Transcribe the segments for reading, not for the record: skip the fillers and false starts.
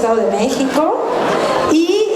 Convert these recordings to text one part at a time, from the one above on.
Estado de México y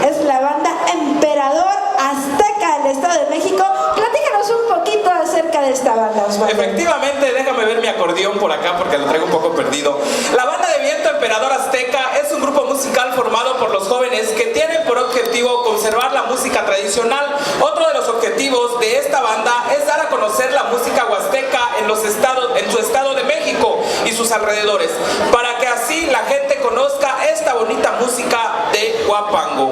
es la banda Emperador Azteca del Estado de México. Platícanos un poquito acerca de esta banda, Osvaldo. Efectivamente, déjame ver mi acordeón por acá porque lo traigo un poco perdido. La banda de viento Emperador Azteca es un grupo musical formado por los jóvenes que tienen por objetivo conservar la música tradicional. Otro de los objetivos de esta banda es dar a conocer la música huasteca en su estado de México y sus alrededores, para que así la gente conozca esta bonita música de Huapango.